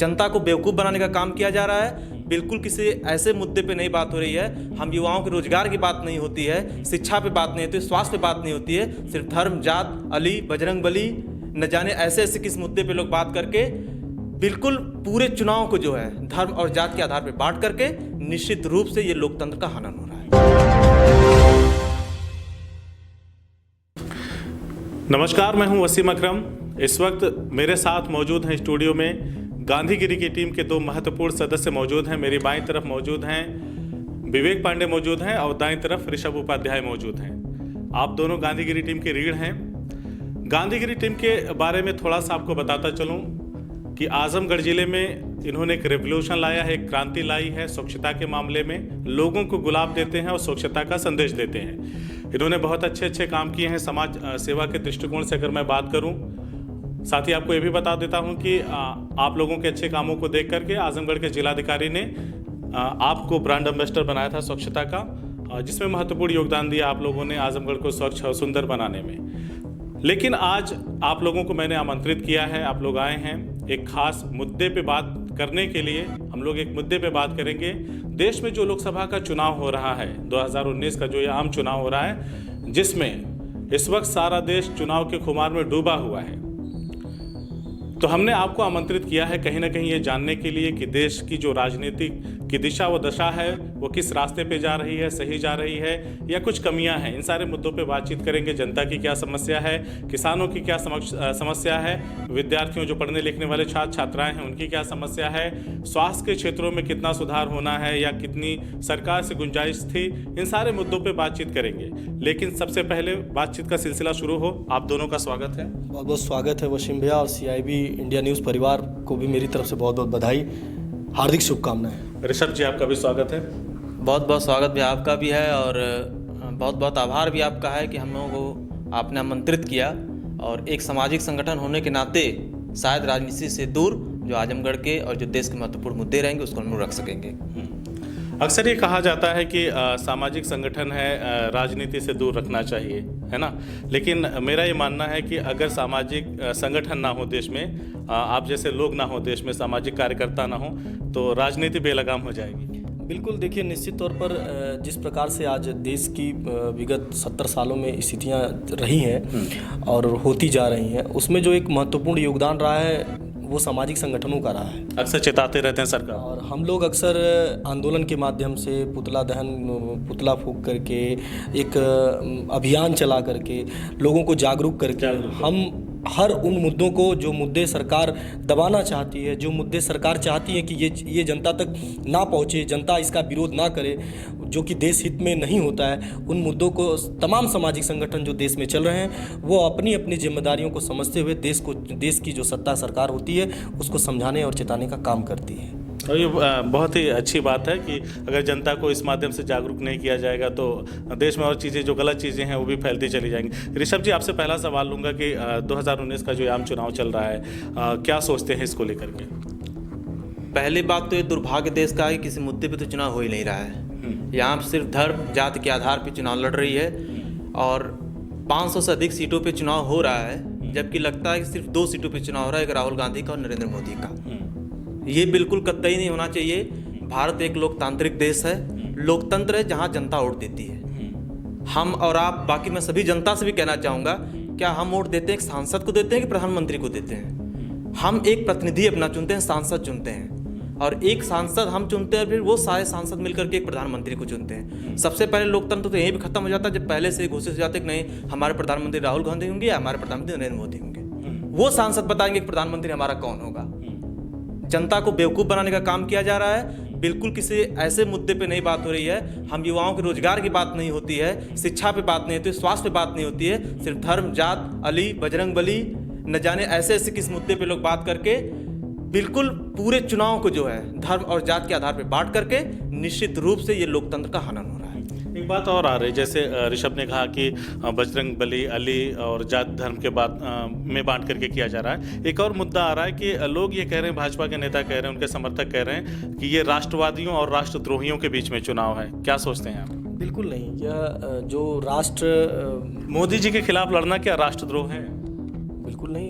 जनता को बेवकूफ़ बनाने का काम किया जा रहा है। बिल्कुल किसी ऐसे मुद्दे पे नहीं बात हो रही है। हम युवाओं के रोजगार की बात नहीं होती है, शिक्षा पे बात नहीं होती, स्वास्थ्य पे बात नहीं होती है। सिर्फ धर्म, जात, अली, बजरंग बली, न जाने ऐसे ऐसे किस मुद्दे पे लोग बात करके बिल्कुल पूरे चुनाव को जो है धर्म और जात के आधार पे बांट करके निश्चित रूप से ये लोकतंत्र का हनन हो रहा है। नमस्कार, मैं हूं वसीम अकरम। इस वक्त मेरे साथ मौजूद हैं स्टूडियो में गांधीगिरी की टीम के दो महत्वपूर्ण सदस्य मौजूद हैं। मेरी बाईं तरफ मौजूद हैं विवेक पांडे मौजूद हैं और दाईं तरफ ऋषभ उपाध्याय मौजूद हैं। आप दोनों गांधीगिरी टीम के रीढ़ हैं। गांधीगिरी टीम के बारे में थोड़ा सा आपको बताता चलूं कि आजमगढ़ जिले में इन्होंने एक रेवोल्यूशन लाया है, एक क्रांति लाई है स्वच्छता के मामले में। लोगों को गुलाब देते हैं और स्वच्छता का संदेश देते हैं। इन्होंने बहुत अच्छे काम किए हैं समाज सेवा के दृष्टिकोण से अगर मैं बात करूं। साथ ही आपको ये भी बता देता हूं कि आप लोगों के अच्छे कामों को देख करके आजमगढ़ के जिलाधिकारी ने आपको ब्रांड एम्बेसडर बनाया था स्वच्छता का, जिसमें महत्वपूर्ण योगदान दिया आप लोगों ने आजमगढ़ को स्वच्छ और सुंदर बनाने में। लेकिन आज आप लोगों को मैंने आमंत्रित किया है, आप लोग आए हैं एक खास मुद्दे पे बात करने के लिए। हम लोग एक मुद्दे पे बात करेंगे। देश में जो लोकसभा का चुनाव हो रहा है, 2019 का जो ये आम चुनाव हो रहा है, जिसमें इस वक्त सारा देश चुनाव के खुमार में डूबा हुआ है। तो हमने आपको आमंत्रित किया है कहीं ना कहीं ये जानने के लिए कि देश की जो राजनीति की दिशा व दशा है वो किस रास्ते पे जा रही है, सही जा रही है या कुछ कमियां हैं। इन सारे मुद्दों पे बातचीत करेंगे। जनता की क्या समस्या है, किसानों की क्या समस्या है, विद्यार्थियों जो पढ़ने लिखने वाले छात्र छात्राएं हैं उनकी क्या समस्या है, स्वास्थ्य के क्षेत्रों में कितना सुधार होना है या कितनी सरकार से गुंजाइश थी, इन सारे मुद्दों पर बातचीत करेंगे। लेकिन सबसे पहले बातचीत का सिलसिला शुरू हो। आप दोनों का स्वागत है। बहुत बहुत स्वागत है वसीम भैया, और CIB इंडिया न्यूज़ परिवार को भी मेरी तरफ से बहुत बहुत बधाई, हार्दिक शुभकामनाएं। ऋषभ जी, आपका भी स्वागत है। बहुत बहुत स्वागत भी आपका भी है और बहुत बहुत आभार भी आपका है कि हम लोगों को आपने आमंत्रित किया। और एक सामाजिक संगठन होने के नाते शायद राजनीति से दूर जो आजमगढ़ के और जो देश के महत्वपूर्ण मुद्दे रहेंगे उसको हम लोग रख सकेंगे। अक्सर ये कहा जाता है कि सामाजिक संगठन है, राजनीति से दूर रखना चाहिए, है ना। लेकिन मेरा ये मानना है कि अगर सामाजिक संगठन ना हो देश में, आप जैसे लोग ना हो देश में, सामाजिक कार्यकर्ता ना हो, तो राजनीति बेलगाम हो जाएगी। बिल्कुल, देखिए निश्चित तौर पर जिस प्रकार से आज देश की विगत 70 सालों में स्थितियाँ रही हैं और होती जा रही हैं, उसमें जो एक महत्वपूर्ण योगदान रहा है वो सामाजिक संगठनों का रहा है। अक्सर चेताते रहते हैं सरकार, और हम लोग अक्सर आंदोलन के माध्यम से पुतला दहन, पुतला फूंक करके, एक अभियान चला करके, लोगों को जागरूक करके हम हर उन मुद्दों को, जो मुद्दे सरकार दबाना चाहती है, जो मुद्दे सरकार चाहती है कि ये जनता तक ना पहुँचे, जनता इसका विरोध ना करे, जो कि देश हित में नहीं होता है, उन मुद्दों को तमाम सामाजिक संगठन जो देश में चल रहे हैं वो अपनी अपनी जिम्मेदारियों को समझते हुए देश की जो सत्ता सरकार होती है उसको समझाने और चेताने का काम करती है। और ये बहुत ही अच्छी बात है कि अगर जनता को इस माध्यम से जागरूक नहीं किया जाएगा तो देश में और चीज़ें, जो गलत चीज़ें हैं वो भी फैलती चली जाएंगी। ऋषभ जी, आपसे पहला सवाल लूँगा कि 2019 का जो आम चुनाव चल रहा है, क्या सोचते हैं इसको लेकर के? पहली बात तो ये दुर्भाग्य देश का है कि किसी मुद्दे पे तो चुनाव हो ही नहीं रहा है। यहाँ सिर्फ धर्म जाति के आधार पर चुनाव लड़ रही है और 500 से अधिक सीटों पे चुनाव हो रहा है, जबकि लगता है कि सिर्फ 2 सीटों पे चुनाव हो रहा है, एक राहुल गांधी का और नरेंद्र मोदी का। ये बिल्कुल कतई नहीं होना चाहिए। भारत एक लोकतांत्रिक देश है, लोकतंत्र है जहाँ जनता वोट देती है। हम और आप, बाकी मैं सभी जनता से भी कहना चाहूँगा, क्या हम वोट देते हैं एक सांसद को देते हैं कि प्रधानमंत्री को देते हैं? हम एक प्रतिनिधि अपना चुनते हैं, सांसद चुनते हैं, और एक सांसद हम चुनते हैं, फिर वो सारे सांसद मिलकर के एक प्रधानमंत्री को चुनते हैं। सबसे पहले लोकतंत्र तो यहीं भी खत्म हो जाता है जब पहले से घोषित हो जाते कि नहीं, हमारे प्रधानमंत्री राहुल गांधी होंगे या हमारे प्रधानमंत्री नरेंद्र मोदी होंगे। वो सांसद बताएंगे कि प्रधानमंत्री हमारा कौन होगा। जनता को बेवकूफ़ बनाने का काम किया जा रहा है। बिल्कुल किसी ऐसे मुद्दे पे नहीं बात हो रही है। हम युवाओं के रोजगार की बात नहीं होती है, शिक्षा पे बात नहीं होती है, स्वास्थ्य पे बात नहीं होती है। सिर्फ धर्म, जात, अली, बजरंग बली, न जाने ऐसे ऐसे किस मुद्दे पे लोग बात करके बिल्कुल पूरे चुनाव को जो है धर्म और जात के आधार पर बांट करके निश्चित रूप से ये लोकतंत्र का हनन हो रहा है। एक बात और आ रही, जैसे ऋषभ ने कहा कि बजरंग बली, अली और जात धर्म के बात में बांट करके किया जा रहा है। एक और मुद्दा आ रहा है कि लोग ये कह रहे हैं, भाजपा के नेता कह रहे हैं, उनके समर्थक कह रहे हैं कि ये राष्ट्रवादियों और राष्ट्रद्रोहियों के बीच में चुनाव है। क्या सोचते हैं आप? बिल्कुल नहीं, यह जो राष्ट्र मोदी जी के खिलाफ लड़ना क्या राष्ट्रद्रोह है? बिल्कुल नहीं,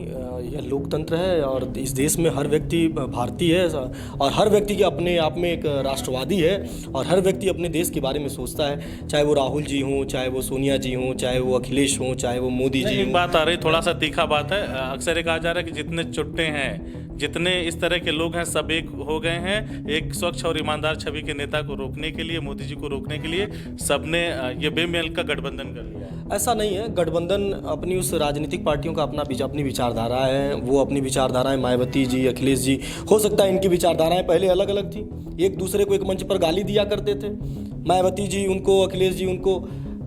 यह लोकतंत्र है और इस देश में हर व्यक्ति भारतीय है और हर व्यक्ति के अपने आप में एक राष्ट्रवादी है और हर व्यक्ति अपने देश के बारे में सोचता है, चाहे वो राहुल जी हों, चाहे वो सोनिया जी हों, चाहे वो अखिलेश हों, चाहे वो मोदी जी एक हों। बात आ रही, थोड़ा सा तीखा बात है, अक्सर ये कहा जा रहा है कि जितने चुट्टे हैं, जितने इस तरह के लोग हैं, सब एक हो गए हैं एक स्वच्छ और ईमानदार छवि के नेता को रोकने के लिए, मोदी जी को रोकने के लिए सबने ये बेमेल का गठबंधन कर लिया है। ऐसा नहीं है, गठबंधन अपनी उस राजनीतिक पार्टियों का अपनी विचारधारा है, वो अपनी विचारधाराएं, मायावती जी, अखिलेश जी, हो सकता है इनकी विचारधाराएं पहले अलग अलग थी, एक दूसरे को एक मंच पर गाली दिया करते थे, मायावती जी उनको, अखिलेश जी उनको,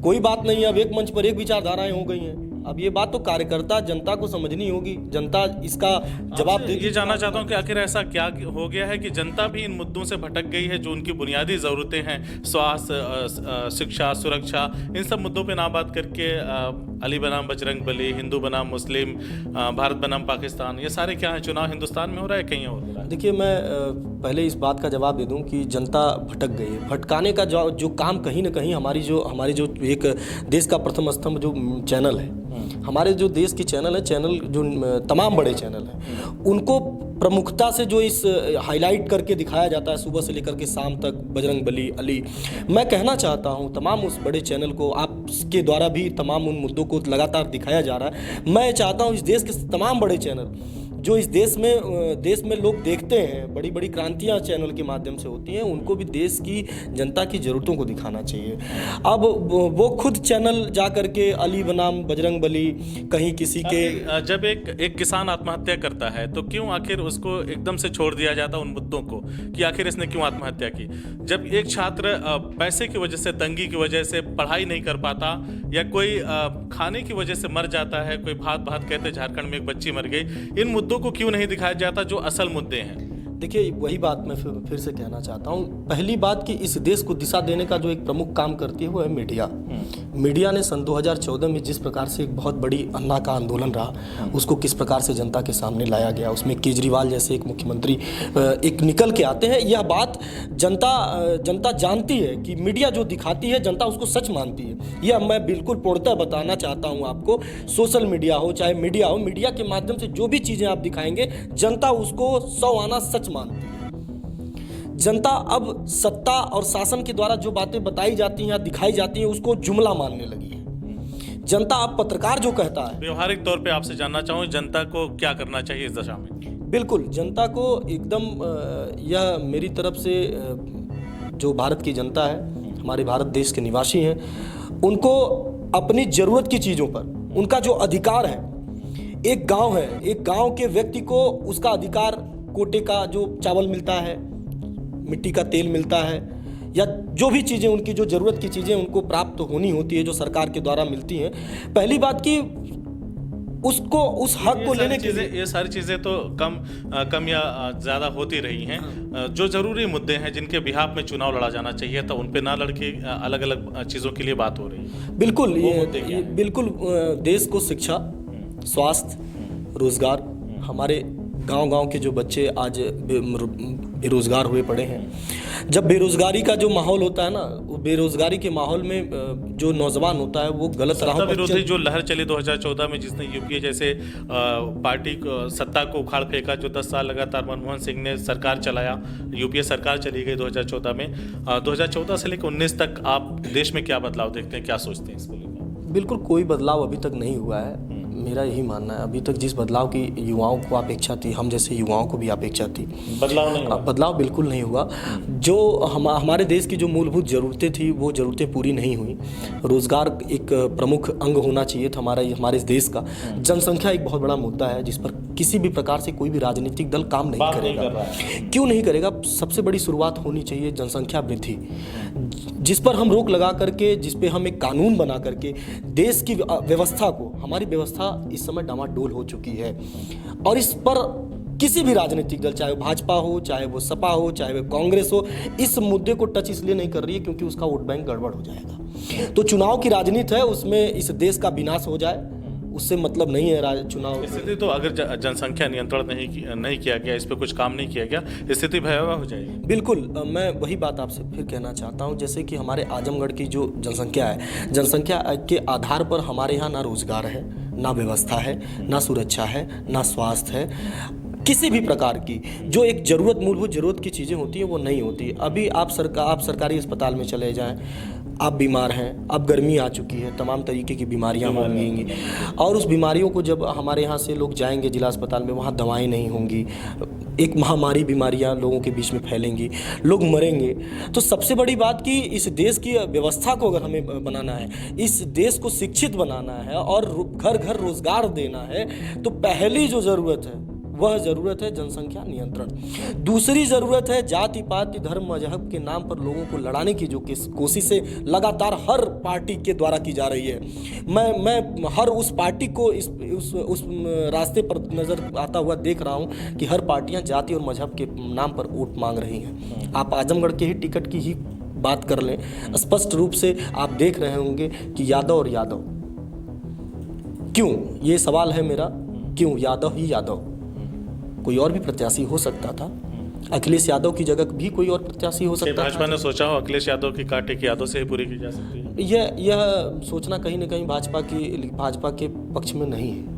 कोई बात नहीं, अब एक मंच पर एक विचारधाराएं हो गई हैं। अब ये बात तो कार्यकर्ता जनता को समझनी होगी, जनता इसका जवाब देगी। ये जानना चाहता हूँ कि आखिर ऐसा क्या हो गया है कि जनता भी इन मुद्दों से भटक गई है, जो उनकी बुनियादी ज़रूरतें हैं, स्वास्थ्य, शिक्षा, सुरक्षा, इन सब मुद्दों पे ना बात करके अली बनाम बजरंग बली, हिंदू बनाम मुस्लिम, भारत बनाम पाकिस्तान, ये सारे क्या हैं? चुनाव हिंदुस्तान में हो रहा है, कहीं और हो रहा है? देखिए, मैं पहले इस बात का जवाब दे दूं कि जनता भटक गई है। भटकाने का जो काम कहीं ना कहीं हमारी जो एक देश का प्रथम स्तंभ जो चैनल है, हमारे जो देश की चैनल जो तमाम बड़े चैनल हैं, उनको प्रमुखता से जो इस हाईलाइट करके दिखाया जाता है सुबह से लेकर के शाम तक, बजरंग बली, अली, मैं कहना चाहता हूं तमाम उस बड़े चैनल को, आपके द्वारा भी तमाम उन मुद्दों को लगातार दिखाया जा रहा है। मैं चाहता हूं इस देश के तमाम बड़े चैनल जो इस देश में लोग देखते हैं, बड़ी बड़ी क्रांतियां चैनल के माध्यम से होती हैं, उनको भी देश की जनता की ज़रूरतों को दिखाना चाहिए। अब वो खुद चैनल जा करके अली बनाम बजरंग बली, कहीं किसी के, जब एक किसान आत्महत्या करता है तो क्यों आखिर उसको एकदम से छोड़ दिया जाता उन मुद्दों को कि आखिर इसने क्यों आत्महत्या की? जब एक छात्र पैसे की वजह से, तंगी की वजह से पढ़ाई नहीं कर पाता, या कोई खाने की वजह से मर जाता है, कोई भात कहते झारखंड में एक बच्ची मर गई, इन मुद्दों को क्यों नहीं दिखाया जाता जो असल मुद्दे हैं? देखिए, वही बात मैं फिर से कहना चाहता हूँ। पहली बात कि इस देश को दिशा देने का जो एक प्रमुख काम करती है वो है मीडिया। मीडिया ने सन 2014 में जिस प्रकार से एक बहुत बड़ी अन्ना का आंदोलन रहा, उसको किस प्रकार से जनता के सामने लाया गया, उसमें केजरीवाल जैसे एक मुख्यमंत्री एक निकल के आते हैं। यह बात जनता जानती है कि मीडिया जो दिखाती है जनता उसको सच मानती है। यह मैं बिल्कुल पूर्णतः बताना चाहता हूँ आपको। सोशल मीडिया हो चाहे मीडिया हो, मीडिया के माध्यम से जो भी चीज़ें आप दिखाएंगे जनता उसको 100 आना सच मानती है। जनता अब सत्ता और शासन के द्वारा जो बातें बताई जाती हैं या दिखाई जाती हैं उसको जुमला मानने लगी है। जनता अब पत्रकार जो कहता है, व्यवहारिक तौर पे आपसे जानना चाहूँ, जनता को क्या करना चाहिए इस दशा में? बिल्कुल, जनता को एकदम यह मेरी तरफ से जो भारत की जनता है, हमारे भारत देश के निवासी हैं, उनको अपनी ज़रूरत की चीज़ों पर उनका जो अधिकार है, एक गांव है, एक गांव के व्यक्ति को उसका अधिकार, कोटे का जो चावल मिलता है, मिट्टी का तेल मिलता है, या जो भी चीज़ें उनकी जो ज़रूरत की चीज़ें उनको प्राप्त होनी होती है, जो सरकार के द्वारा मिलती हैं, पहली बात कि उसको उस हक को लेने के लिए, ये सारी चीज़ें तो कम या ज़्यादा होती रही हैं। जो ज़रूरी मुद्दे हैं जिनके बिहाफ में चुनाव लड़ा जाना चाहिए था, उन पे ना लड़के अलग अलग चीज़ों के लिए बात हो रही है। बिल्कुल, ये बिल्कुल देश को शिक्षा, स्वास्थ्य, रोजगार, हमारे गांव के जो बच्चे आज बेरोजगार हुए पड़े हैं, जब बेरोजगारी का जो माहौल होता है ना, वो बेरोजगारी के माहौल में जो नौजवान होता है वो गलत राह पर विरोधी जो लहर चली 2014 में, जिसने यूपीए जैसे पार्टी को, सत्ता को उखाड़ फेंका, जो 10 साल लगातार मनमोहन सिंह ने सरकार चलाया, यूपीए सरकार चली गई 2014 में। 2014 से लेकर 19 तक आप देश में क्या बदलाव देखते हैं, क्या सोचते हैं इसको लेकर? बिल्कुल कोई बदलाव अभी तक नहीं हुआ है। मेरा यही मानना है, अभी तक जिस बदलाव की युवाओं को अपेक्षा थी, हम जैसे युवाओं को भी अपेक्षा थी, बदलाव बिल्कुल नहीं हुआ। जो हमारे देश की जो मूलभूत ज़रूरतें थी वो ज़रूरतें पूरी नहीं हुई। रोज़गार एक प्रमुख अंग होना चाहिए था हमारे देश का। जनसंख्या एक बहुत बड़ा मुद्दा है जिस पर किसी भी प्रकार से कोई भी राजनीतिक दल काम नहीं करेगा। क्यों नहीं करेगा? सबसे बड़ी शुरुआत होनी चाहिए जनसंख्या वृद्धि, जिस पर हम रोक लगा करके, जिस पे हम एक कानून बना करके देश की व्यवस्था को, हमारी व्यवस्था इस समय डामाडोल हो चुकी है, और इस पर किसी भी राजनीतिक दल, चाहे वो भाजपा हो, चाहे वो सपा हो, चाहे वो कांग्रेस हो, इस मुद्दे को टच इसलिए नहीं कर रही है क्योंकि उसका वोट बैंक गड़बड़ हो जाएगा। तो चुनाव की राजनीति है, उसमें इस देश का विनाश हो जाए, उससे मतलब नहीं है चुनाव। स्थिति तो अगर जनसंख्या नियंत्रण नहीं किया गया, इस पर कुछ काम नहीं किया गया, स्थिति भयावह हो जाएगी। बिल्कुल, मैं वही बात आपसे फिर कहना चाहता हूँ, जैसे कि हमारे आजमगढ़ की जो जनसंख्या है, जनसंख्या के आधार पर हमारे यहाँ ना रोजगार है, ना व्यवस्था है, ना सुरक्षा है, ना स्वास्थ्य है, किसी भी प्रकार की जो एक मूलभूत ज़रूरत की चीज़ें होती हैं वो नहीं होती। अभी आप सरकारी अस्पताल में चले जाएं, आप बीमार हैं, अब गर्मी आ चुकी है, तमाम तरीके की बीमारियां होंगी, और उस बीमारियों को जब हमारे यहाँ से लोग जाएंगे जिला अस्पताल में, वहाँ दवाएं नहीं होंगी, एक महामारी बीमारियां लोगों के बीच में फैलेंगी, लोग मरेंगे। तो सबसे बड़ी बात कि इस देश की व्यवस्था को अगर हमें बनाना है, इस देश को शिक्षित बनाना है और घर घर रोजगार देना है, तो पहली जो ज़रूरत है वह ज़रूरत है जनसंख्या नियंत्रण। दूसरी ज़रूरत है जाति पाति धर्म मजहब के नाम पर लोगों को लड़ाने की जो कोशिशें लगातार हर पार्टी के द्वारा की जा रही है। मैं हर उस पार्टी को उस रास्ते पर नज़र आता हुआ देख रहा हूँ कि हर पार्टियाँ जाति और मजहब के नाम पर वोट मांग रही हैं। आप आजमगढ़ के ही टिकट की ही बात कर लें, स्पष्ट रूप से आप देख रहे होंगे कि यादव और यादव। क्यों, ये सवाल है मेरा, क्यों यादव ही यादव? कोई और भी प्रत्याशी हो सकता था, अखिलेश यादव की जगह भी कोई और प्रत्याशी हो सकता था। भाजपा ने सोचा हो अखिलेश यादव की कांटे की यादों से ही पूरी की जा सकती है। यह सोचना कहीं ना कहीं भाजपा के पक्ष में नहीं है,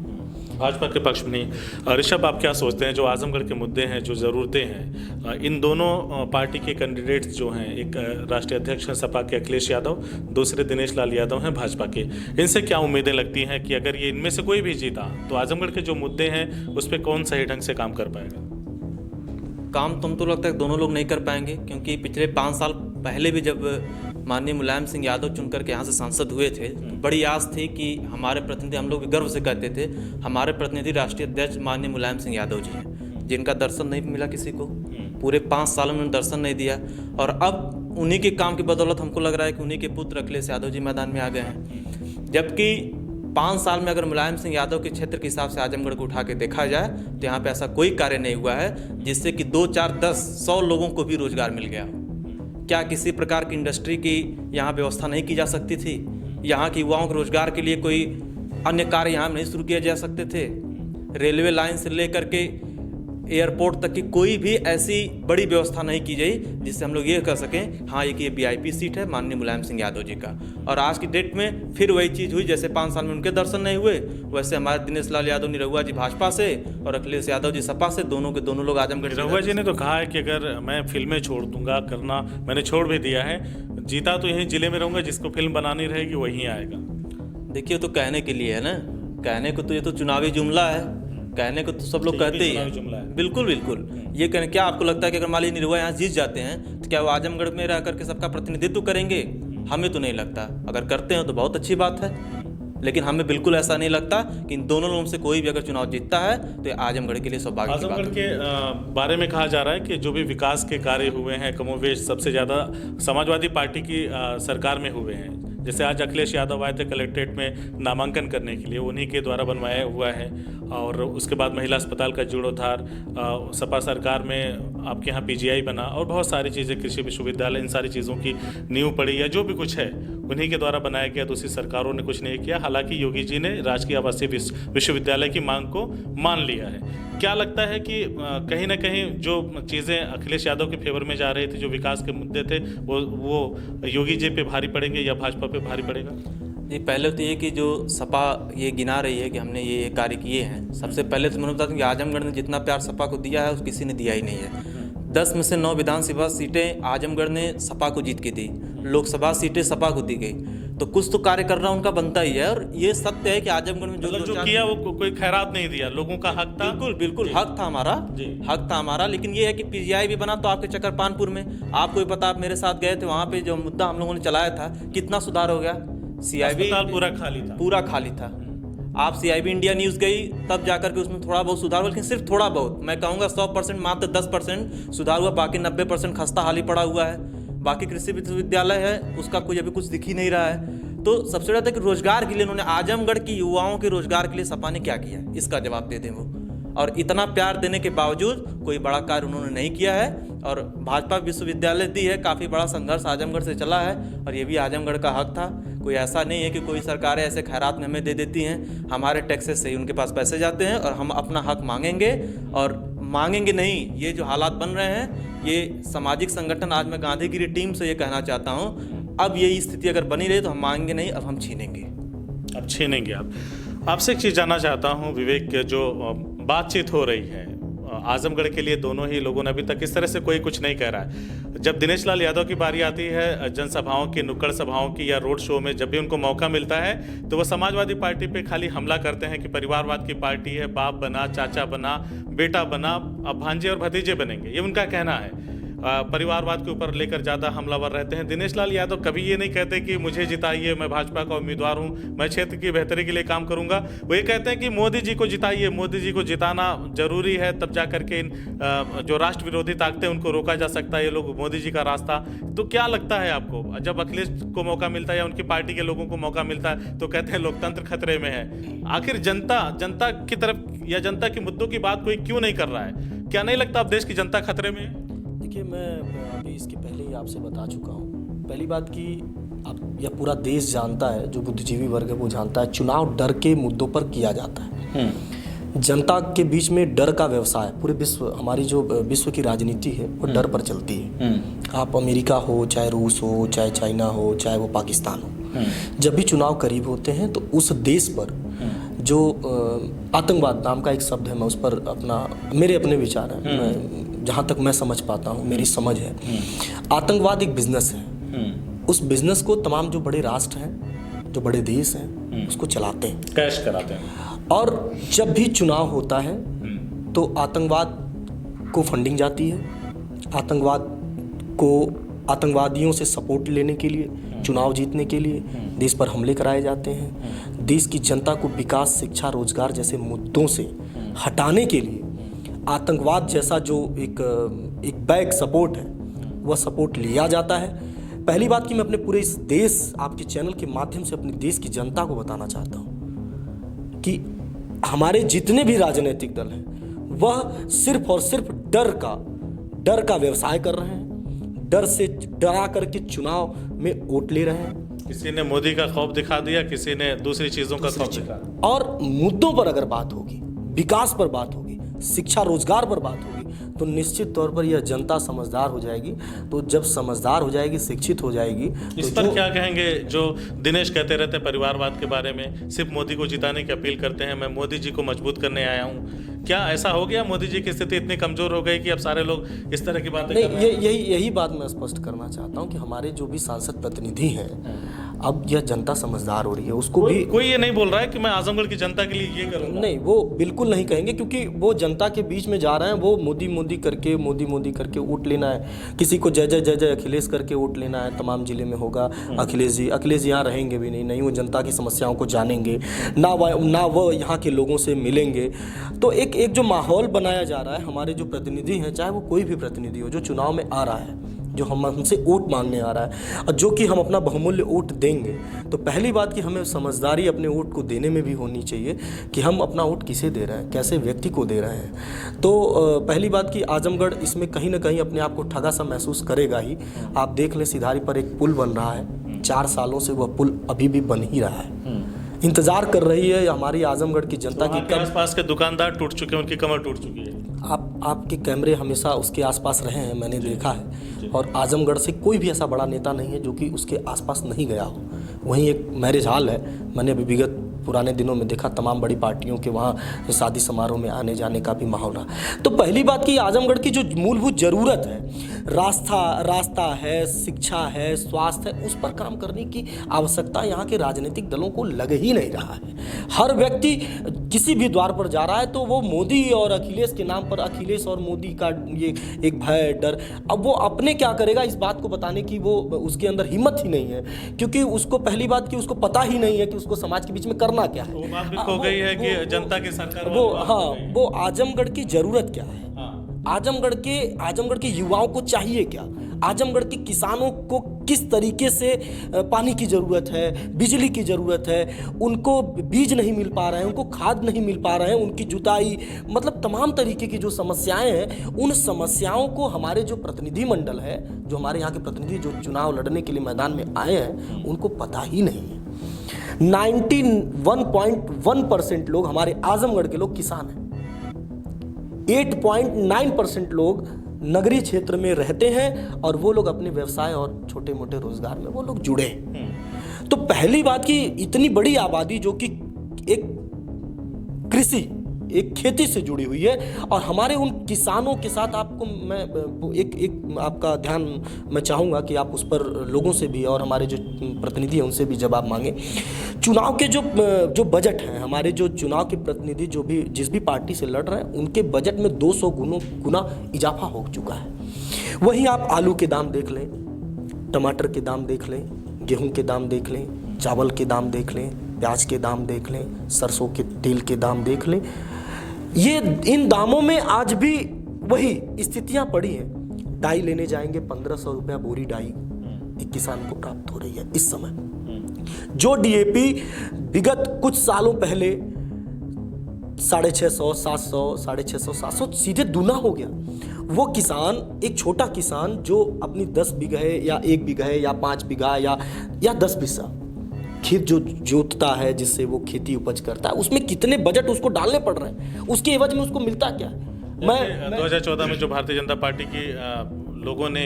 भाजपा के पक्ष में नहीं। ऋषभ, आप क्या सोचते हैं जो आजमगढ़ के मुद्दे हैं, जो ज़रूरतें हैं, इन दोनों पार्टी के कैंडिडेट्स जो हैं, एक राष्ट्रीय अध्यक्ष हैं सपा के अखिलेश यादव, दूसरे दिनेश लाल यादव हैं भाजपा के, इनसे क्या उम्मीदें लगती हैं कि अगर ये इनमें से कोई भी जीता तो आजमगढ़ के जो मुद्दे हैं उस पर कौन सही ढंग से काम कर पाएगा? काम तो लगता है दोनों लोग नहीं कर पाएंगे, क्योंकि पिछले 5 साल पहले भी जब माननीय मुलायम सिंह यादव चुनकर के यहाँ से सांसद हुए थे, बड़ी आस थी कि हमारे प्रतिनिधि, हम लोग गर्व से कहते थे हमारे प्रतिनिधि राष्ट्रीय अध्यक्ष माननीय मुलायम सिंह यादव जी हैं, जिनका दर्शन नहीं मिला किसी को, पूरे 5 सालों में दर्शन नहीं दिया। और अब उन्हीं के काम की बदौलत हमको लग रहा है कि उन्हीं के पुत्र अखिलेश यादव जी मैदान में आ गए हैं। जबकि 5 साल में अगर मुलायम सिंह यादव के क्षेत्र के हिसाब से आजमगढ़ को उठा के देखा जाए तो यहाँ पे ऐसा कोई कार्य नहीं हुआ है जिससे कि 2, 4, 10, 100 लोगों को भी रोजगार मिल गया। क्या किसी प्रकार की इंडस्ट्री की यहाँ व्यवस्था नहीं की जा सकती थी? यहाँ के युवाओं के रोजगार के लिए कोई अन्य कार्य यहाँ नहीं शुरू किए जा सकते थे? रेलवे लाइन से लेकर के एयरपोर्ट तक की कोई भी ऐसी बड़ी व्यवस्था नहीं की गई जिससे हम लोग ये कर सकें हाँ ये VIP सीट है माननीय मुलायम सिंह यादव जी का। और आज की डेट में फिर वही चीज़ हुई, जैसे 5 साल में उनके दर्शन नहीं हुए, वैसे हमारे दिनेश लाल यादव निरहुआ जी भाजपा से और अखिलेश यादव जी सपा से, दोनों के दोनों लोग आजमगढ़। निरहुआ जी ने तो कहा है कि अगर मैं फिल्में छोड़ दूंगा करना, मैंने छोड़ भी दिया है, जीता तो यहीं जिले में रहूँगा, जिसको फिल्म बनानी रहेगी वहीं आएगा। देखिए तो कहने के लिए है ना, कहने को तो ये तो चुनावी जुमला है, कहने को तो सब लोग कहते ही हैं। बिल्कुल बिल्कुल, ये कहने क्या आपको लगता है कि अगर मान लीजिए निरहुआ यहाँ जीत जाते हैं तो क्या वो आजमगढ़ में रह करके सबका प्रतिनिधित्व करेंगे? हमें तो नहीं लगता। अगर करते हैं तो बहुत अच्छी बात है, लेकिन हमें बिल्कुल ऐसा नहीं लगता कि इन दोनों लोगों से कोई भी अगर चुनाव जीतता है तो आजमगढ़ के लिए सौभाग्य की बात है। आजमगढ़ के बारे में कहा जा रहा है कि जो भी विकास के कार्य हुए हैं कमोवेश सबसे ज़्यादा समाजवादी पार्टी की सरकार में हुए हैं। जैसे आज अखिलेश यादव आए थे कलेक्ट्रेट में नामांकन करने के लिए, उन्हीं के द्वारा बनवाया हुआ है। और उसके बाद महिला अस्पताल का जीर्णोद्धार, सपा सरकार में आपके यहाँ PGI बना और बहुत सारी चीज़ें, कृषि विश्वविद्यालय, इन सारी चीज़ों की नींव पड़ी या जो भी कुछ है उन्हीं के द्वारा बनाया गया। दूसरी सरकारों ने कुछ नहीं किया। हालांकि योगी जी ने राजकीय आवासीय विश्वविद्यालय की मांग को मान लिया है। क्या लगता है कि कहीं ना कहीं जो चीज़ें अखिलेश यादव के फेवर में जा रही थी, जो विकास के मुद्दे थे, वो योगी जी पे भारी पड़ेंगे या भाजपा पे भारी पड़ेगा? जी, पहले तो ये कि जो सपा ये गिना रही है कि हमने ये कार्य किए हैं, सबसे पहले तो मैं बता दूं कि आजमगढ़ ने जितना प्यार सपा को दिया है किसी ने दिया ही नहीं है। 10 में से 9 विधानसभा सीटें आजमगढ़ ने सपा को जीत के दी, लोकसभा सीटें सपा को दी गई, तो कुछ तो कार्य करना उनका बनता ही है। और ये सत्य है कि आजमगढ़ में जो किया वो कोई खैरात नहीं दिया, लोगों का हक था। बिल्कुल बिल्कुल हक था हमारा, लेकिन ये है कि PGI भी बना तो आपके चकरपानपुर में, आपको भी पता, आप मेरे साथ गए थे, वहाँ पे जो मुद्दा हम लोगों ने चलाया था कितना सुधार हो गया। CIB पूरा खाली था। आप CIB इंडिया न्यूज़ गई तब जाकर के उसमें थोड़ा बहुत सुधार हुआ, लेकिन सिर्फ थोड़ा बहुत, मैं कहूँगा 100% मात्र 10% सुधार हुआ, बाकी 90% खस्ता हाल ही पड़ा हुआ है। बाकी कृषि विश्वविद्यालय है उसका कोई अभी कुछ दिख ही नहीं रहा है। तो सबसे ज़्यादा कि रोजगार के लिए उन्होंने, आजमगढ़ की युवाओं के रोजगार के लिए सपा ने क्या किया, इसका जवाब दे दें वो। और इतना प्यार देने के बावजूद कोई बड़ा कार्य उन्होंने नहीं किया है। और भाजपा विश्वविद्यालय दी है, काफ़ी बड़ा संघर्ष आजमगढ़ से चला है और ये भी आजमगढ़ का हक था। कोई ऐसा नहीं है कि कोई सरकारें ऐसे खैरात में हमें दे देती हैं। हमारे टैक्सेस से ही उनके पास पैसे जाते हैं और हम अपना हक मांगेंगे। और मांगेंगे नहीं, ये जो हालात बन रहे हैं, ये सामाजिक संगठन, आज मैं गांधीगिरी टीम से ये कहना चाहता हूँ, अब ये स्थिति अगर बनी रही तो हम मांगेंगे नहीं, अब हम छीनेंगे। अब छीनेंगे आप। आपसे एक चीज़ जानना चाहता हूँ विवेक, जो बातचीत हो रही है आजमगढ़ के लिए, दोनों ही लोगों ने अभी तक इस तरह से कोई कुछ नहीं कह रहा है। जब दिनेश लाल यादव की बारी आती है जनसभाओं की, नुक्कड़ सभाओं की या रोड शो में, जब भी उनको मौका मिलता है तो वह समाजवादी पार्टी पे खाली हमला करते हैं कि परिवारवाद की पार्टी है, बाप बना, चाचा बना, बेटा बना, अब भांजे और भतीजे बनेंगे, ये उनका कहना है। परिवारवाद के ऊपर लेकर ज़्यादा हमलावर रहते हैं। दिनेश लाल यादव कभी ये नहीं कहते कि मुझे जिताइए, मैं भाजपा का उम्मीदवार हूँ, मैं क्षेत्र की बेहतरी के लिए काम करूँगा। वो ये कहते हैं कि मोदी जी को जिताइए, मोदी जी को जिताना जरूरी है, तब जा करके इन जो राष्ट्र विरोधी ताकतें उनको रोका जा सकता है, ये लोग मोदी जी का रास्ता। तो क्या लगता है आपको, जब अखिलेश को मौका मिलता है या उनकी पार्टी के लोगों को मौका मिलता है तो कहते हैं लोकतंत्र खतरे में है। आखिर जनता की तरफ या जनता के मुद्दों की बात कोई क्यों नहीं कर रहा है? क्या नहीं लगता अब देश की जनता खतरे में है? देखिए, मैं अभी इसके पहले ही आपसे बता चुका हूँ। पहली बात कि आप, यह पूरा देश जानता है, जो बुद्धिजीवी वर्ग है वो जानता है, चुनाव डर के मुद्दों पर किया जाता है। जनता के बीच में डर का व्यवसाय, पूरे विश्व, हमारी जो विश्व की राजनीति है वो डर पर चलती है। आप अमेरिका हो, चाहे रूस हो, चाहे चाइना हो, चाहे वो पाकिस्तान हो, जब भी चुनाव करीब होते हैं तो उस देश पर जो आतंकवाद नाम का एक शब्द है, मैं उस पर मेरे अपने विचार हैं, जहाँ तक मैं समझ पाता हूँ, मेरी समझ है, आतंकवाद एक बिजनेस है। उस बिजनेस को तमाम जो बड़े राष्ट्र हैं, जो बड़े देश हैं, उसको चलाते हैं, कैश कराते हैं। और जब भी चुनाव होता है तो आतंकवाद को फंडिंग जाती है, आतंकवादियों से सपोर्ट लेने के लिए, चुनाव जीतने के लिए देश पर हमले कराए जाते हैं। देश की जनता को विकास, शिक्षा, रोजगार जैसे मुद्दों से हटाने के लिए आतंकवाद जैसा जो एक बैक सपोर्ट है, वह सपोर्ट लिया जाता है। पहली बात कि मैं अपने पूरे इस देश, आपके चैनल के माध्यम से अपने देश की जनता को बताना चाहता हूँ कि हमारे जितने भी राजनीतिक दल हैं वह सिर्फ और सिर्फ डर का व्यवसाय कर रहे हैं। डर से डरा करके चुनाव में वोट ले रहे हैं। किसी ने मोदी का खौफ दिखा दिया, किसी ने दूसरी चीजों का खौफ दिखा दिया। और मुद्दों पर अगर बात होगी, विकास पर बात होगी, शिक्षा रोजगार पर बात होगी, तो निश्चित तौर पर यह जनता समझदार हो जाएगी। तो जब समझदार हो जाएगी, शिक्षित हो जाएगी, इस पर क्या कहेंगे? जो दिनेश कहते रहते परिवारवाद के बारे में, सिर्फ मोदी को जिताने की अपील करते हैं, मैं मोदी जी को मजबूत करने आया हूँ, क्या ऐसा हो गया? मोदी जी की स्थिति इतनी कमजोर हो गई कि अब सारे लोग इस तरह की बातें कर रहे हैं? यही बात मैं स्पष्ट करना चाहता हूँ कि हमारे जो भी सांसद प्रतिनिधि हैं, अब यह जनता समझदार हो रही है, उसको भी कोई ये नहीं बोल रहा है कि मैं आजमगढ़ की जनता के लिए ये करूँगा। नहीं, वो बिल्कुल नहीं कहेंगे, क्योंकि वो जनता के बीच में जा रहे हैं। वो मोदी मोदी करके वोट लेना है, किसी को जय जय अखिलेश करके वोट लेना है। तमाम जिले में होगा अखिलेश जी यहाँ रहेंगे भी नहीं, वो जनता की समस्याओं को जानेंगे ना, वो यहाँ के लोगों से मिलेंगे। तो एक जो माहौल बनाया जा रहा है, हमारे जो प्रतिनिधि हैं, चाहे वो कोई भी प्रतिनिधि हो जो चुनाव में आ रहा है, जो हमसे वोट मांगने आ रहा है, और जो कि हम अपना बहुमूल्य वोट देंगे, तो पहली बात कि हमें समझदारी अपने वोट को देने में भी होनी चाहिए कि हम अपना वोट किसे दे रहे हैं, कैसे व्यक्ति को दे रहे हैं। तो पहली बात कि आजमगढ़ इसमें कहीं ना कहीं अपने आप को ठगा सा महसूस करेगा ही। आप देख लें, सिधारी पर एक पुल बन रहा है, 4 सालों से वह पुल अभी भी बन ही रहा है, इंतजार कर रही है हमारी आजमगढ़ की जनता की। कब आसपास के दुकानदार टूट चुके हैं, उनकी कमर टूट चुकी है। आपके कैमरे हमेशा उसके आसपास रहे हैं, मैंने देखा है, और आजमगढ़ से कोई भी ऐसा बड़ा नेता नहीं है जो कि उसके आसपास नहीं गया हो। वहीं एक मैरिज हॉल है, मैंने अभी विगत पुराने दिनों में देखा, तमाम बड़ी पार्टियों के वहाँ शादी समारोह में आने जाने का भी माहौल रहा। तो पहली बात कि आजमगढ़ की जो मूलभूत ज़रूरत है, रास्ता है, शिक्षा है, स्वास्थ्य है, उस पर काम करने की आवश्यकता यहाँ के राजनीतिक दलों को लग ही नहीं रहा है। हर व्यक्ति किसी भी द्वार पर जा रहा है तो वो मोदी और अखिलेश के नाम पर, अखिलेश और मोदी का ये एक भय, डर, अब वो अपने क्या करेगा इस बात को बताने की वो उसके अंदर हिम्मत ही नहीं है, क्योंकि उसको पहली बात कि उसको पता ही नहीं है कि उसको समाज के बीच में करना क्या है। वो बात भी खो गई है कि जनता की सरकार, वो आजमगढ़ की जरूरत क्या है, आजमगढ़ के युवाओं को चाहिए क्या, आजमगढ़ के किसानों को किस तरीके से पानी की ज़रूरत है, बिजली की ज़रूरत है, उनको बीज नहीं मिल पा रहे हैं, उनको खाद नहीं मिल पा रहे हैं, उनकी जुताई, मतलब तमाम तरीके की जो समस्याएं हैं, उन समस्याओं को हमारे जो प्रतिनिधि मंडल है, जो हमारे यहाँ के प्रतिनिधि जो चुनाव लड़ने के लिए मैदान में आए हैं, उनको पता ही नहीं है। 91.1% लोग हमारे आजमगढ़ के लोग किसान हैं। 8.9% लोग नगरीय क्षेत्र में रहते हैं और वो लोग अपने व्यवसाय और छोटे मोटे रोजगार में वो लोग जुड़े हैं। तो पहली बात कि इतनी बड़ी आबादी जो कि एक कृषि, एक खेती से जुड़ी हुई है, और हमारे उन किसानों के साथ आपको मैं एक आपका ध्यान मैं चाहूँगा कि आप उस पर लोगों से भी और हमारे जो प्रतिनिधि हैं उनसे भी जवाब मांगें। चुनाव के जो बजट हैं, हमारे जो चुनाव के प्रतिनिधि जो भी जिस भी पार्टी से लड़ रहे हैं, उनके बजट में 200 गुना इजाफा हो चुका है। वहीं आप आलू के दाम देख लें, टमाटर के दाम देख लें, गेहूँ के दाम देख लें, चावल के दाम देख लें, प्याज के दाम देख लें, सरसों के तेल के दाम देख लें। ये इन दामों में आज भी वही स्थितियां पड़ी हैं। डाई लेने जाएंगे 1500 रुपया बोरी डाई एक किसान को प्राप्त हो रही है इस समय। जो डीएपी विगत कुछ सालों पहले 650, 700, 650, 700 सीधे दूना हो गया। वो किसान, एक छोटा किसान जो अपनी 10 बीघे या 1 बीघे या 5 बीघा या 10 बिस्सा खेत जो जोतता है, जिससे वो खेती उपज करता है, उसमें कितने बजट उसको डालने पड़ रहे हैं, उसके एवज में उसको मिलता क्या है? मैं 2014 में जो भारतीय जनता पार्टी की लोगों ने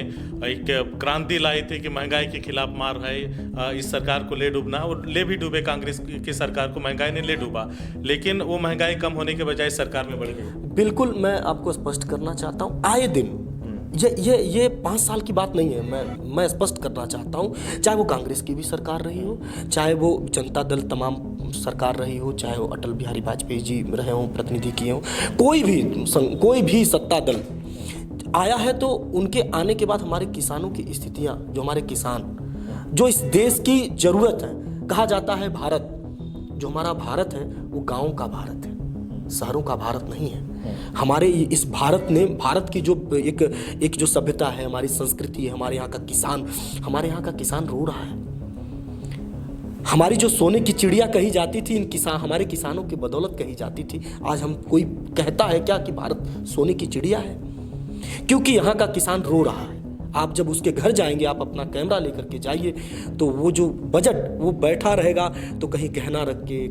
एक क्रांति लाई थी कि महंगाई के खिलाफ मार है, इस सरकार को ले डूबना, और ले भी डूबे। कांग्रेस की सरकार को महंगाई ने ले डूबा, लेकिन वो महंगाई कम होने के बजाय सरकार में बढ़ गई। बिल्कुल, मैं आपको स्पष्ट करना चाहता हूँ, आए दिन ये 5 साल की बात नहीं है। मैं स्पष्ट करना चाहता हूँ, चाहे वो कांग्रेस की भी सरकार रही हो, चाहे वो जनता दल तमाम सरकार रही हो, चाहे वो अटल बिहारी वाजपेयी जी रहे हों, प्रतिनिधि किए हों, कोई भी सत्ता दल आया है, तो उनके आने के बाद हमारे किसानों की स्थितियाँ, जो हमारे किसान, जो इस देश की ज़रूरत है, कहा जाता है भारत, जो हमारा भारत है वो गाँव का भारत है, शहरों का भारत नहीं है। हमारे इस भारत ने, भारत की जो एक जो सभ्यता है, हमारी संस्कृति है, हमारे यहाँ का किसान रो रहा है। हमारी जो सोने की चिड़िया कही जाती थी, हमारे किसानों की बदौलत कही जाती थी, आज हम कोई कहता है क्या कि भारत सोने की चिड़िया है? क्योंकि यहाँ का किसान रो रहा है। आप जब उसके घर जाएंगे, आप अपना कैमरा लेकर के जाइए, तो वो जो बजट वो बैठा रहेगा, तो कहीं गहना रख के,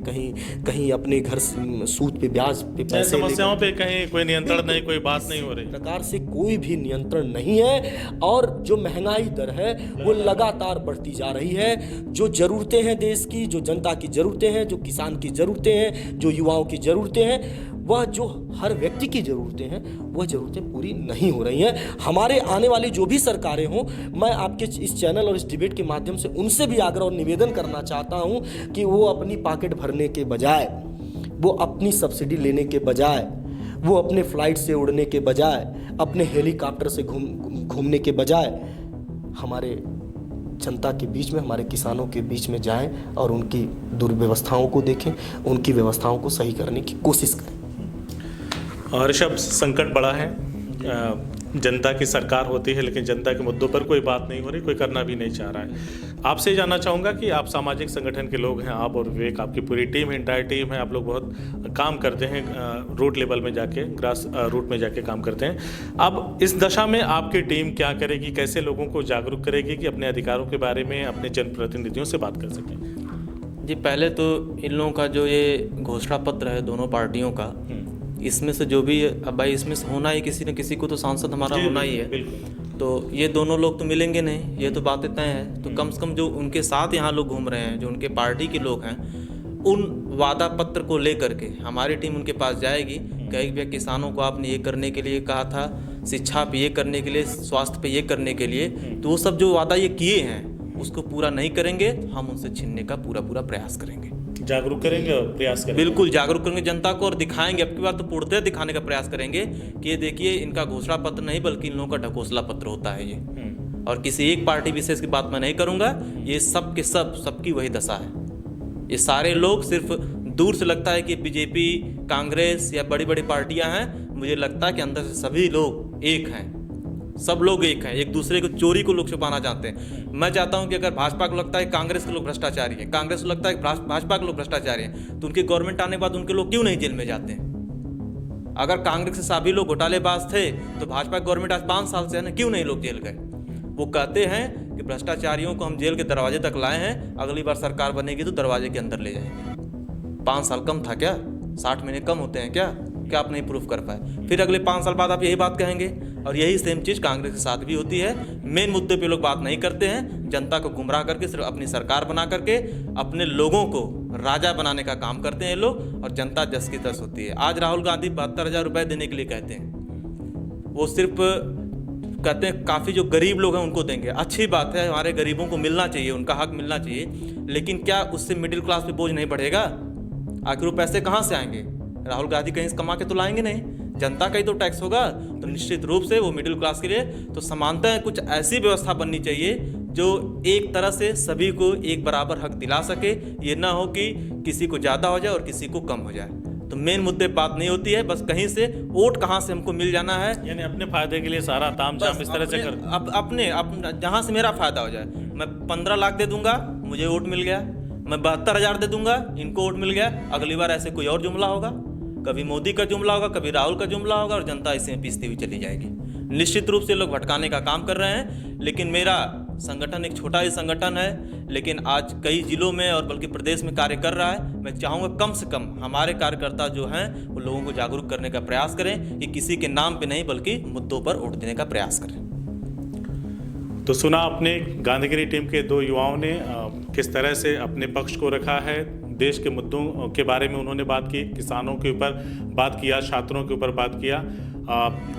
कहीं अपने घर सूद पे, ब्याज पे पैसे, समस्याओं पे कहीं कोई नियंत्रण नहीं, कोई बात नहीं हो रही। प्रकार से कोई भी नियंत्रण नहीं है। और जो महंगाई दर है वो लगातार बढ़ती जा रही है। जो ज़रूरतें हैं देश की, जो जनता की ज़रूरतें हैं, जो किसान की ज़रूरतें हैं, जो युवाओं की ज़रूरतें हैं, वह जो हर व्यक्ति की ज़रूरतें हैं, वह ज़रूरतें पूरी नहीं हो रही हैं। हमारे आने वाली जो भी सरकारें हों, मैं आपके इस चैनल और इस डिबेट के माध्यम से उनसे भी आग्रह और निवेदन करना चाहता हूं कि वो अपनी पॉकेट भरने के बजाय, वो अपनी सब्सिडी लेने के बजाय, वो अपने फ्लाइट से उड़ने के बजाय, अपने हेलीकॉप्टर से घूमने के बजाय हमारे जनता के बीच में, हमारे किसानों के बीच में जाएं और उनकी दुर्व्यवस्थाओं को देखें, उनकी व्यवस्थाओं को सही करने की कोशिश करें। ऋषभ, संकट बड़ा है, जनता की सरकार होती है, लेकिन जनता के मुद्दों पर कोई बात नहीं हो रही, कोई करना भी नहीं चाह रहा है। आपसे जानना चाहूँगा कि आप सामाजिक संगठन के लोग हैं, आप और विवेक, आपकी पूरी टीम है, इंटायर टीम है, आप लोग बहुत काम करते हैं, रूट लेवल में जाके, ग्रास रूट में जाके काम करते हैं। अब इस दशा में आपकी टीम क्या करेगी, कैसे लोगों को जागरूक करेगी कि अपने अधिकारों के बारे में अपने जनप्रतिनिधियों से बात कर सकें? जी, पहले तो इन लोगों का जो ये घोषणा पत्र है दोनों पार्टियों का, इसमें से जो भी, अब भाई इसमें से होना ही, किसी न किसी को तो सांसद हमारा होना ही है। तो ये दोनों लोग तो मिलेंगे नहीं, ये तो बातें तय है। तो कम से कम जो उनके साथ यहाँ लोग घूम रहे हैं, जो उनके पार्टी के लोग हैं, उन वादा पत्र को लेकर के हमारी टीम उनके पास जाएगी, कहेगी भैया किसानों को आपने ये करने के लिए कहा था, शिक्षा पे ये करने के लिए, स्वास्थ्य पे ये करने के लिए, तो वो सब जो वादा ये किए हैं उसको पूरा नहीं करेंगे, हम उनसे छीनने का पूरा प्रयास करेंगे। जागरूक करेंगे और प्रयास करेंगे, बिल्कुल जागरूक करेंगे जनता को, और दिखाएंगे। अब की बार तो पूर्णतः दिखाने का प्रयास करेंगे कि ये देखिए, इनका घोषणा पत्र नहीं बल्कि इन लोगों का ढकोसला पत्र होता है ये। और किसी एक पार्टी विशेष की बात मैं नहीं करूंगा, ये सब के सबकी वही दशा है। ये सारे लोग, सिर्फ दूर से लगता है कि बीजेपी, कांग्रेस या बड़ी बड़ी पार्टियां हैं, मुझे लगता है कि अंदर से सभी लोग एक हैं। सब लोग एक हैं, एक दूसरे को चोरी को लोग छुपाना चाहते हैं। मैं चाहता हूं कि अगर भाजपा को लगता है कांग्रेस के लोग भ्रष्टाचारी हैं, कांग्रेस को लगता है भाजपा के लोग भ्रष्टाचारी हैं, तो उनकी गवर्नमेंट आने के बाद उनके लोग क्यों नहीं जेल में जाते हैं? अगर कांग्रेस के सभी लोग घोटालेबाज थे तो भाजपा की गवर्नमेंट आज 5 साल से है ना, क्यों नहीं लोग जेल गए? वो कहते हैं कि भ्रष्टाचारियों को हम जेल के दरवाजे तक लाए हैं, अगली बार सरकार बनेगी तो दरवाजे के अंदर ले जाएंगे। 5 साल कम था क्या? 60 महीने कम होते हैं क्या आप नहीं प्रूफ कर पाए? फिर अगले 5 साल बाद आप यही बात कहेंगे। और यही सेम चीज़ कांग्रेस के साथ भी होती है। मेन मुद्दे पे लोग बात नहीं करते हैं, जनता को गुमराह करके सिर्फ अपनी सरकार बना करके अपने लोगों को राजा बनाने का काम करते हैं ये लोग, और जनता जस की तस होती है। आज राहुल गांधी 72,000 रुपये देने के लिए कहते हैं, वो सिर्फ कहते हैं काफ़ी जो गरीब लोग हैं उनको देंगे। अच्छी बात है, हमारे गरीबों को मिलना चाहिए, उनका हक मिलना चाहिए, लेकिन क्या उससे मिडिल क्लास पे बोझ नहीं बढ़ेगा? आखिर वो पैसे कहाँ से आएंगे? राहुल गांधी कहीं से कमा के तो लाएंगे नहीं, जनता का ही तो टैक्स होगा। तो निश्चित रूप से वो मिडिल क्लास के लिए तो समानता कुछ ऐसी व्यवस्था बननी चाहिए जो एक तरह से सभी को एक बराबर हक दिला सके। ये ना हो कि किसी को ज़्यादा हो जाए और किसी को कम हो जाए। तो मेन मुद्दे बात नहीं होती है, बस कहीं से वोट कहाँ से हमको मिल जाना है, यानी अपने फायदे के लिए सारा तामझाम इस तरह से कर अपने जहाँ से मेरा फायदा हो जाए। मैं 15 लाख दे दूंगा, मुझे वोट मिल गया। मैं 72,000 दे दूंगा, इनको वोट मिल गया। अगली बार ऐसे कोई और जुमला होगा, कभी मोदी का जुमला होगा, कभी राहुल का जुमला होगा, और जनता इसी में पीसती हुई चली जाएगी। निश्चित रूप से लोग भटकाने का काम कर रहे हैं। लेकिन मेरा संगठन एक छोटा ही संगठन है, लेकिन आज कई जिलों में और बल्कि प्रदेश में कार्य कर रहा है। मैं चाहूँगा कम से कम हमारे कार्यकर्ता जो हैं वो लोगों को जागरूक करने का प्रयास करें कि किसी के नाम पे नहीं बल्कि मुद्दों पर वोट देने का प्रयास करें। तो सुना आपने गांधीगिरी टीम के 2 युवाओं ने किस तरह से अपने पक्ष को रखा है। देश के मुद्दों के बारे में उन्होंने बात की, किसानों के ऊपर बात किया, छात्रों के ऊपर बात किया।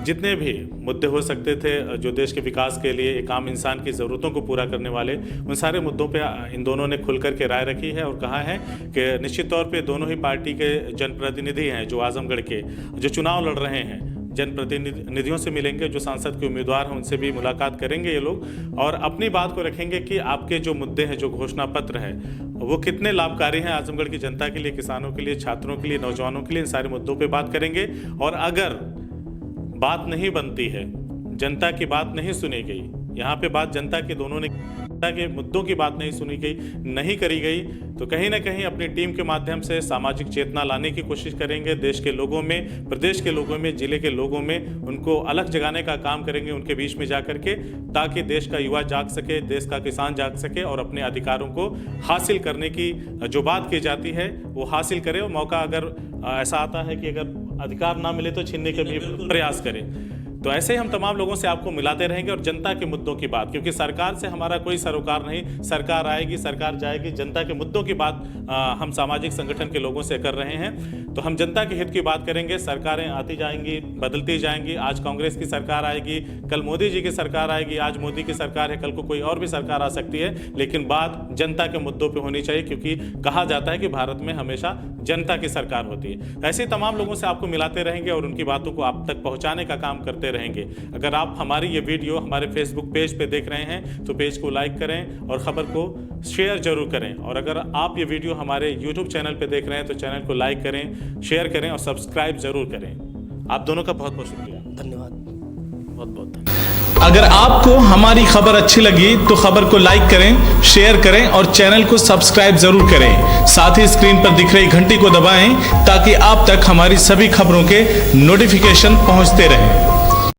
जितने भी मुद्दे हो सकते थे जो देश के विकास के लिए, एक आम इंसान की ज़रूरतों को पूरा करने वाले, उन सारे मुद्दों पे इन दोनों ने खुलकर के राय रखी है और कहा है कि निश्चित तौर पे दोनों ही पार्टी के जनप्रतिनिधि हैं जो आजमगढ़ के जो चुनाव लड़ रहे हैं, जनप्रतिनिधियों से मिलेंगे, जो सांसद के उम्मीदवार हैं उनसे भी मुलाकात करेंगे ये लोग, और अपनी बात को रखेंगे कि आपके जो मुद्दे हैं, जो घोषणा पत्र है, वो कितने लाभकारी हैं आजमगढ़ की जनता के लिए, किसानों के लिए, छात्रों के लिए, नौजवानों के लिए। इन सारे मुद्दों पे बात करेंगे। और अगर बात नहीं बनती है, जनता की बात नहीं सुनी गई, यहाँ पे बात जनता के दोनों ने के मुद्दों की बात नहीं सुनी गई, नहीं करी गई, तो कहीं ना कहीं अपनी टीम के माध्यम से सामाजिक चेतना लाने की कोशिश करेंगे। देश के लोगों में, प्रदेश के लोगों में, जिले के लोगों में उनको अलग जगाने का काम करेंगे, उनके बीच में जा करके, ताकि देश का युवा जाग सके, देश का किसान जाग सके और अपने अधिकारों को हासिल करने की जो बात की जाती है वो हासिल करे। और मौका अगर ऐसा आता है कि अगर अधिकार ना मिले तो छीनने के भी प्रयास करें। तो ऐसे ही हम तमाम लोगों से आपको मिलाते रहेंगे और जनता के मुद्दों की बात, क्योंकि सरकार से हमारा कोई सरोकार नहीं, सरकार आएगी, सरकार जाएगी, जनता के मुद्दों की बात हम सामाजिक संगठन के लोगों से कर रहे हैं। तो हम जनता के हित की बात करेंगे। सरकारें आती जाएंगी, बदलती जाएंगी। आज कांग्रेस की सरकार आएगी, कल मोदी जी की सरकार आएगी, आज मोदी की सरकार है, कल को कोई और भी सरकार आ सकती है, लेकिन बात जनता के मुद्दों पर होनी चाहिए, क्योंकि कहा जाता है कि भारत में हमेशा जनता की सरकार होती है। ऐसे तमाम लोगों से आपको मिलाते रहेंगे और उनकी बातों को आप तक पहुँचाने का काम करते रहेंगे। अगर आप हमारी ये वीडियो हमारे फेसबुक पेज पे देख रहे हैं तो पेज को लाइक करें और ख़बर को शेयर जरूर करें। और अगर आप ये वीडियो हमारे यूट्यूब चैनल पे देख रहे हैं तो चैनल को लाइक करें, शेयर करें और सब्सक्राइब जरूर करें। आप दोनों का बहुत बहुत शुक्रिया, धन्यवाद, बहुत बहुत। अगर आपको हमारी खबर अच्छी लगी तो खबर को लाइक करें, शेयर करें और चैनल को सब्सक्राइब जरूर करें। साथ ही स्क्रीन पर दिख रही घंटी को दबाएं ताकि आप तक हमारी सभी खबरों के नोटिफिकेशन पहुंचते रहें।